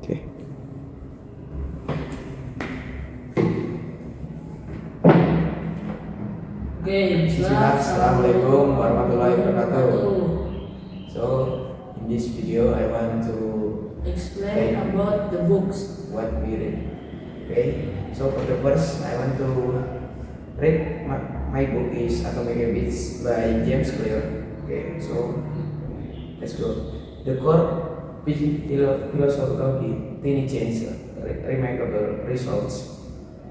Oke. Bismillah. Assalamualaikum warahmatullahi wabarakatuh. So, in this video, I want to Explain about the books. what we read. Okay. So for the first, I want to read my book is Atomic Habits by James Clear. Okay. So let's go. The core philosophy tiny change remarkable results.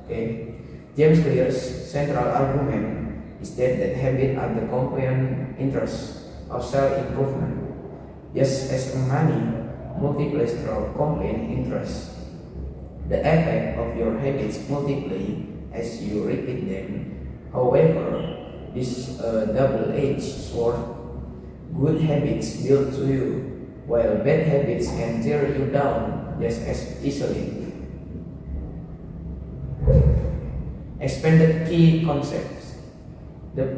Okay. James Clear's central argument is that habits are the component interest of self-improvement, just as money multiplies through compound interest. The effect of your habits multiply as you repeat them. However, this is a double-edged sword. Good habits build to you, while bad habits can tear you down just as easily. Expanded key concepts. The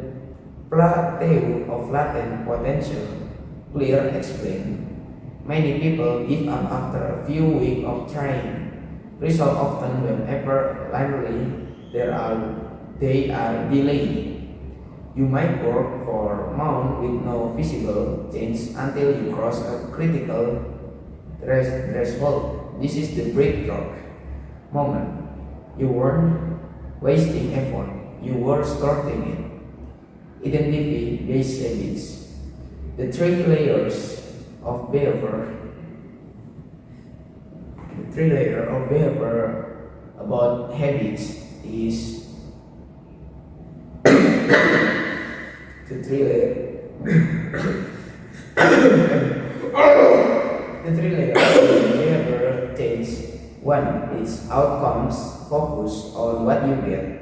plateau of latent potential, Clear explained. Many people give up after a few weeks of trying. Result often whenever likely they are delayed. You might work for months with no visible change until you cross a critical threshold. This is the breakthrough moment. You weren't wasting effort, you were starting it. Identity based habits. The three layers of behavior about habits is the three layers of behavior change. One is outcomes, focus on what you get,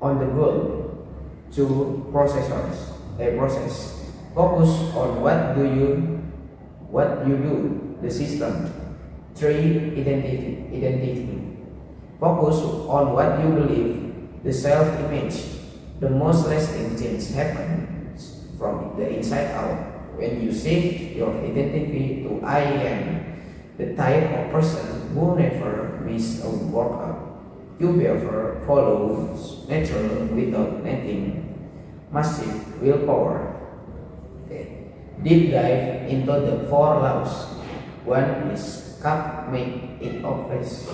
on the goal. Two, process, focus on what you do, the system. Three, identity, focus on what you believe, the self-image. The most lasting change happens from the inside out. When you shift your identity to I am the type of person who never miss a workout. Your behavior follows natural without needing massive willpower. Okay. Deep dive into the 4 laws. One is cup make it obvious.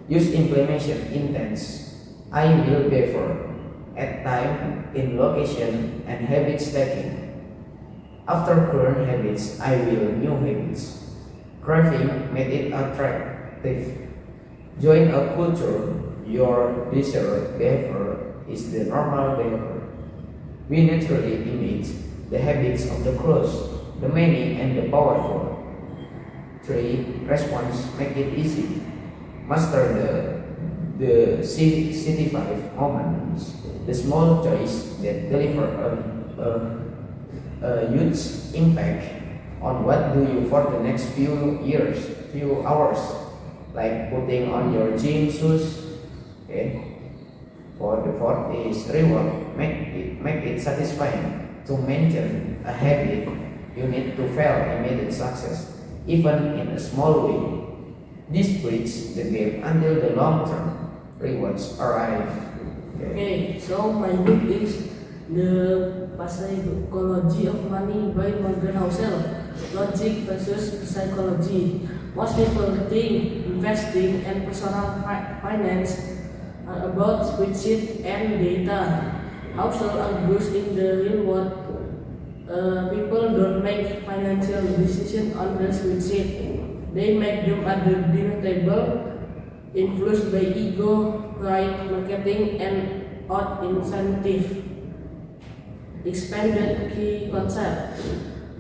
Use implementation intense. I will behavior at time, in location, and habit stacking. After current habits, I will new habits. Craving made it attractive. Join a culture. Your desired behavior is the normal behavior. We naturally image the habits of the close, the many, and the powerful. 3. Response make it easy. Master the 65 moments, the small choice that deliver a huge impact on what do you for the next few hours, like putting on your gym shoes. Okay. For the fourth is reward. Make it satisfying. To maintain a habit, you need to fail immediate success, even in a small way. This bridges the gap until the long-term rewards arrive. Okay, so my book is The Psychology of Money by Morgan Housel. Logic versus psychology. Most people think investing and personal finance are about spreadsheet and data. Housel argues in the real world, people don't make financial decisions on the spreadsheet. They make them at the dinner table, influenced by ego, pride, marketing, and odd incentive. Expanded key concept.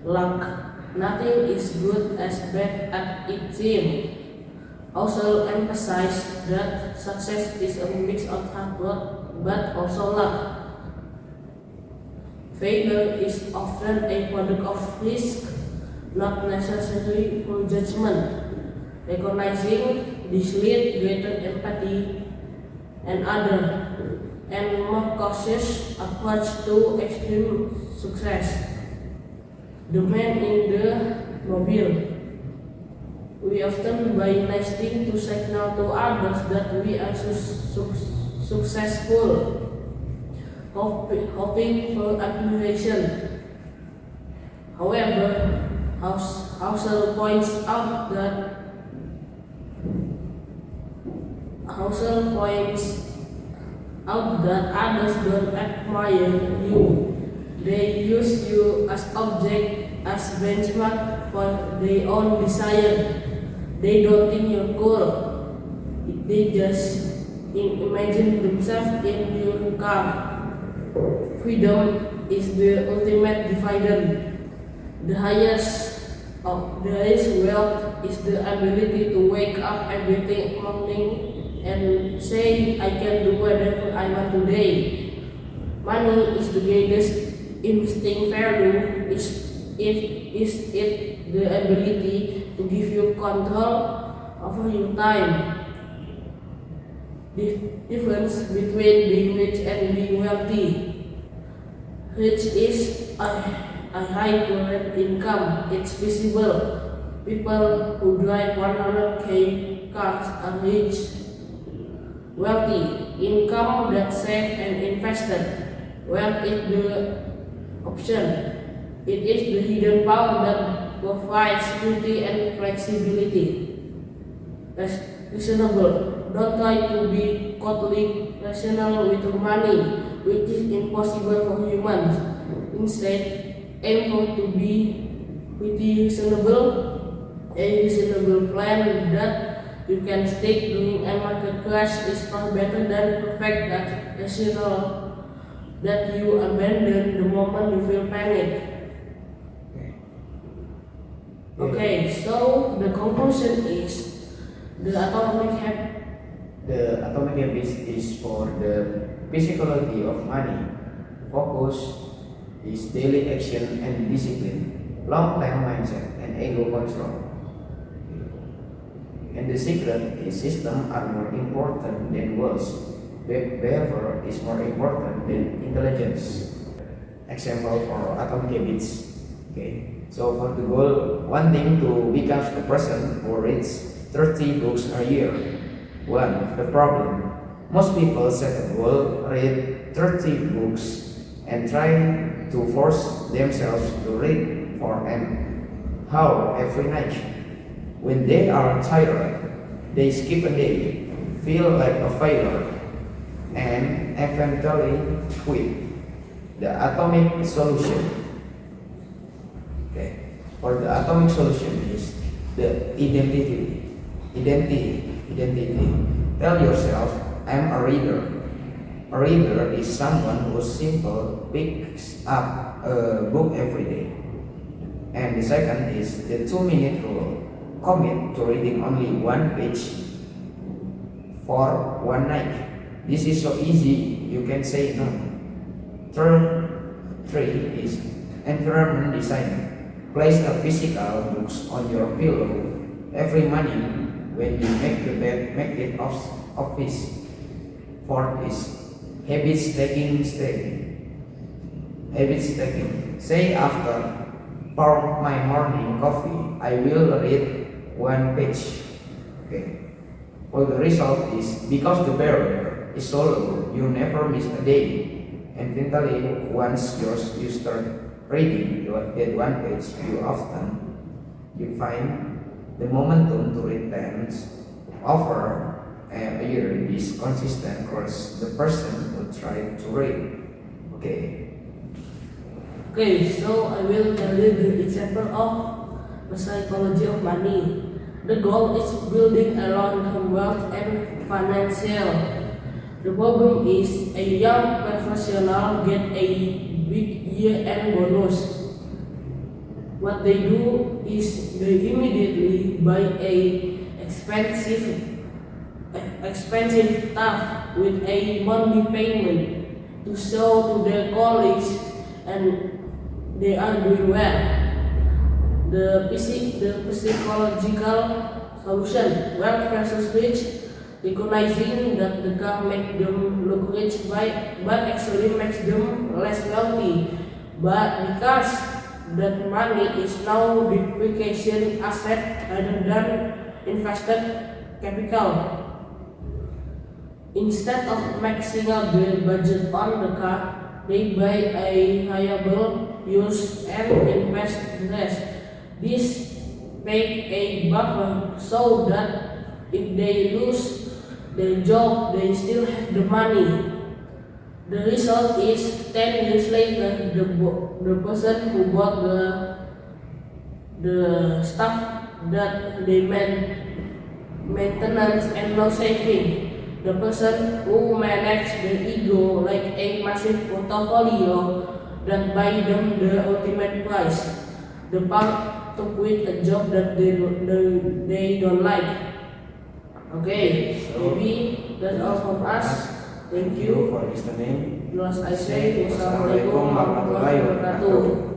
Luck. Nothing is good as bad as it seems. Also emphasize that success is a mix of hard work but also luck. Failure is often a product of risk, not necessarily poor judgment. Recognizing this leads greater empathy and more cautious approach to extreme success. The man in the mobile. We often buy nice things to signal to others that we are successful, hoping for admiration. However, Husserl points out that others don't admire you. They use you as object, as benchmark for their own desire. They don't think you're cool. They just imagine themselves in your car. Freedom is the ultimate dividend. The highest wealth is the ability to wake up every morning and say, I can do whatever I want today. Money is the greatest investing value. Is it the ability to give you control over your time? The difference between being rich and being wealthy. Rich is a high current income. It's visible. People who drive 100k cars are rich. Wealthy, income that saved and invested. Wealth is the option. It is the hidden power that provides security and flexibility. That's reasonable. Don't try to be totally rational with your money, which is impossible for humans. Instead, aim for to be pretty reasonable. A reasonable plan that you can stick during a market crash is far better than perfect that rational that you abandon the moment you feel panic. Okay, so the conclusion is the atomic habits is for the psychology of money. Focus is daily action and discipline, long-term mindset and ego control. And the secret is systems are more important than goals. Behavior is more important than intelligence. Example for atomic habits. Okay. So for the goal, wanting to become a person who reads 30 books a year. The problem. Most people set a goal, read 30 books, and try to force themselves to read for an hour every night. When they are tired, they skip a day, feel like a failure, and eventually quit. The atomic solution. Okay. For the atomic solution is the identity. Tell yourself, I'm a reader. A reader is someone who simply picks up a book every day. And the second is the 2-minute rule. Commit to reading only one page for one night. This is so easy, you can say no. Third, 3 is environment design. Place a physical books on your pillow every morning when you make the bed, make it office. Fourth is habit stacking. Say after my morning coffee, I will read one page. Okay. Well, the result is because the barrier is so low, you never miss a day. And mentally, once you start reading that one page, you find the momentum to read 10 over a year is consistent across the person who tried to read. Okay, so I will tell you the example of the psychology of money. The goal is building a long-term wealth and financial. The problem is a young professional get a big year-end bonus. What they do is they immediately buy a expensive stuff with a monthly payment to show to their colleagues and they are doing well. The psychological solution, wealth versus rich, recognizing that the car makes them look rich but actually makes them less wealthy. But because that money is now depreciation asset rather than invested capital. Instead of maxing out their budget on the car, they buy a reliable use and invest the rest. This make a buffer so that if they lose their job, they still have the money. The result is 10 years later, the person who bought the stuff that they maintenance and no saving. The person who manage the ego like a massive portfolio that buy them the ultimate prize. The part to quit a job that they don't like. Okay, So, maybe that's all from us. Thank you. for listening. Last I say, wassalamualaikum warahmatullahi wabarakatuh.